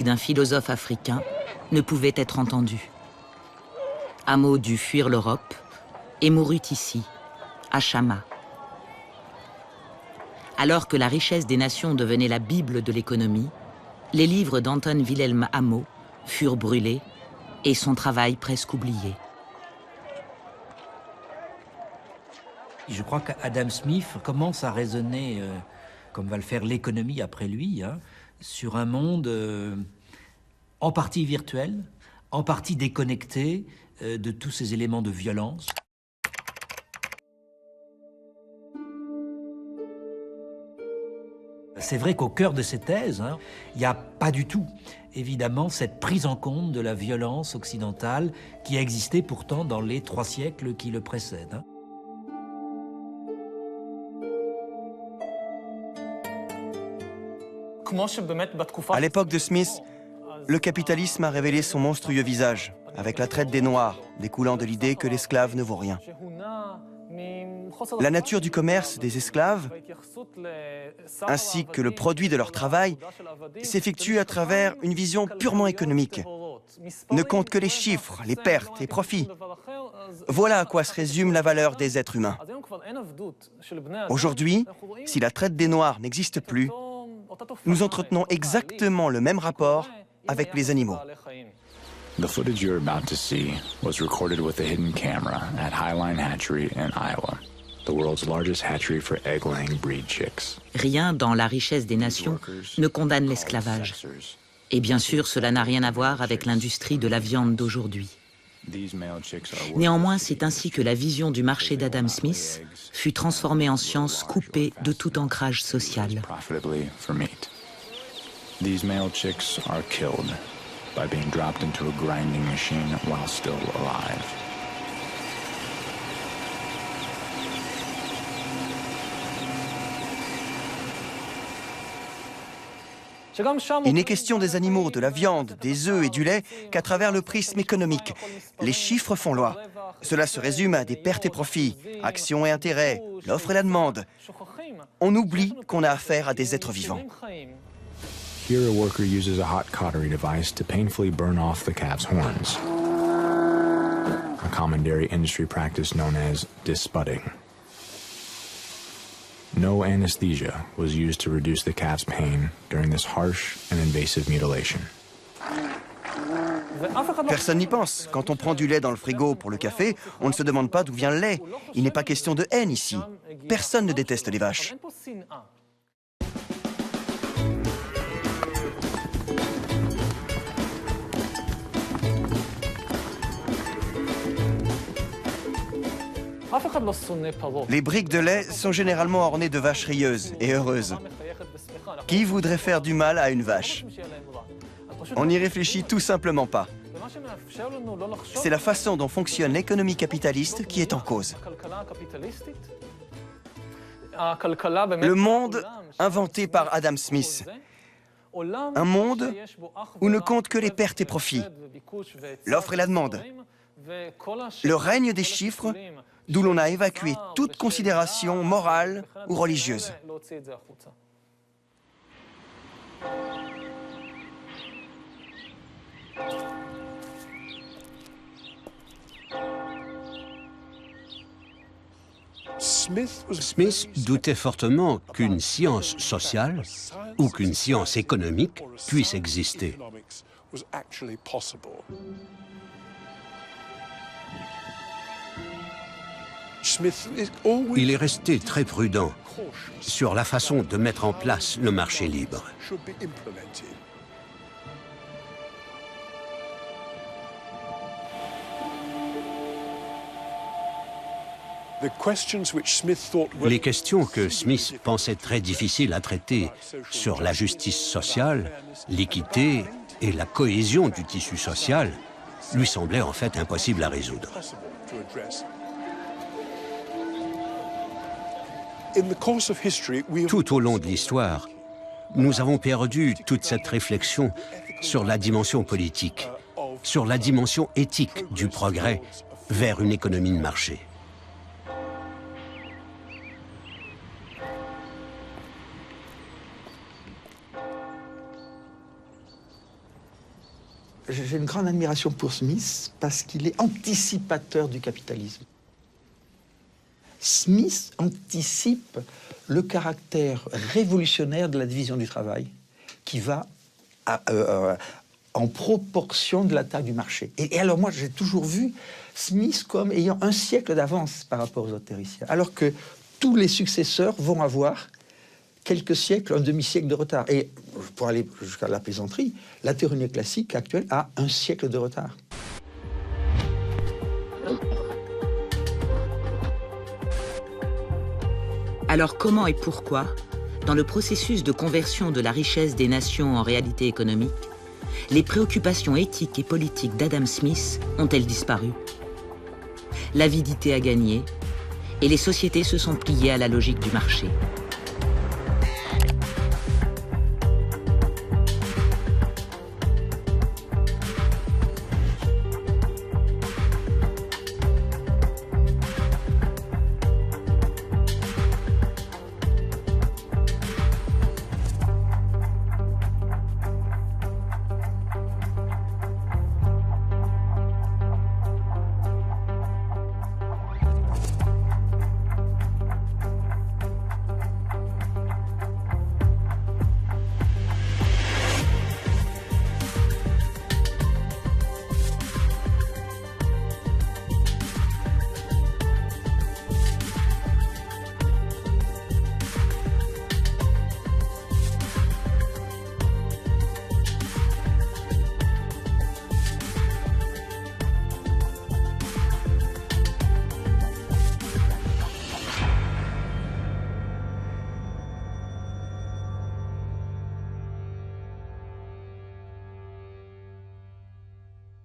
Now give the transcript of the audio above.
d'un philosophe africain ne pouvait être entendu. Amo dut fuir l'Europe et mourut ici, à Chama. Alors que la richesse des nations devenait la Bible de l'économie, les livres d'Anton Wilhelm Amo furent brûlés et son travail presque oublié. Je crois qu'Adam Smith commence à raisonner, comme va le faire l'économie après lui, hein, sur un monde en partie virtuel, en partie déconnecté de tous ces éléments de violence. C'est vrai qu'au cœur de ces thèses, hein, il n'y a pas du tout, évidemment, cette prise en compte de la violence occidentale qui a existé pourtant dans les 3 siècles qui le précèdent. Hein. À l'époque de Smith, le capitalisme a révélé son monstrueux visage, avec la traite des Noirs, découlant de l'idée que l'esclave ne vaut rien. La nature du commerce des esclaves, ainsi que le produit de leur travail, s'effectue à travers une vision purement économique. Ne compte que les chiffres, les pertes et profits. Voilà à quoi se résume la valeur des êtres humains. Aujourd'hui, si la traite des Noirs n'existe plus, nous entretenons exactement le même rapport avec les animaux. The footage you're about to see was recorded with a hidden camera at Highline Hatchery in Iowa, the world's largest hatchery for egg-laying breed chicks. Rien dans la richesse des nations ne condamne l'esclavage. Et bien sûr, cela n'a rien à voir avec l'industrie de la viande d'aujourd'hui. Néanmoins, c'est ainsi que la vision du marché d'Adam Smith fut transformée en science coupée de tout ancrage social. These male chicks are killed by being dropped into a grinding machine while still alive. Il n'est question des animaux, de la viande, des œufs et du lait qu'à travers le prisme économique. Les chiffres font loi. Cela se résume à des pertes et profits, actions et intérêts, l'offre et la demande. On oublie qu'on a affaire à des êtres vivants. Here, a worker uses a hot cautery device to painfully burn off the calf's horns, a common dairy industry practice known as disbudding. No anesthesia was used to reduce the calf's pain during this harsh and invasive mutilation. Personne n'y pense. Quand on prend du lait dans le frigo pour le café, on ne se demande pas d'où vient le lait. Il n'est pas question de haine ici. Personne ne déteste les vaches. Les briques de lait sont généralement ornées de vaches rieuses et heureuses. Qui voudrait faire du mal à une vache? On n'y réfléchit tout simplement pas. C'est la façon dont fonctionne l'économie capitaliste qui est en cause. Le monde inventé par Adam Smith. Un monde où ne comptent que les pertes et profits, l'offre et la demande. Le règne des chiffres, d'où l'on a évacué toute considération morale ou religieuse. Smith doutait fortement qu'une science sociale ou qu'une science économique puisse exister. Il est resté très prudent sur la façon de mettre en place le marché libre. Les questions que Smith pensait très difficiles à traiter sur la justice sociale, l'équité et la cohésion du tissu social lui semblaient en fait impossibles à résoudre. Tout au long de l'histoire, nous avons perdu toute cette réflexion sur la dimension politique, sur la dimension éthique du progrès vers une économie de marché. J'ai une grande admiration pour Smith parce qu'il est anticipateur du capitalisme. Smith anticipe le caractère révolutionnaire de la division du travail qui va en proportion de la taille du marché. Et alors moi, j'ai toujours vu Smith comme ayant un siècle d'avance par rapport aux autres théoriciens, alors que tous les successeurs vont avoir quelques siècles, un demi-siècle de retard. Et pour aller jusqu'à la plaisanterie, la théorie néoclassique actuelle a un siècle de retard. Alors comment et pourquoi, dans le processus de conversion de la richesse des nations en réalité économique, les préoccupations éthiques et politiques d'Adam Smith ont-elles disparu? L'avidité a gagné et les sociétés se sont pliées à la logique du marché.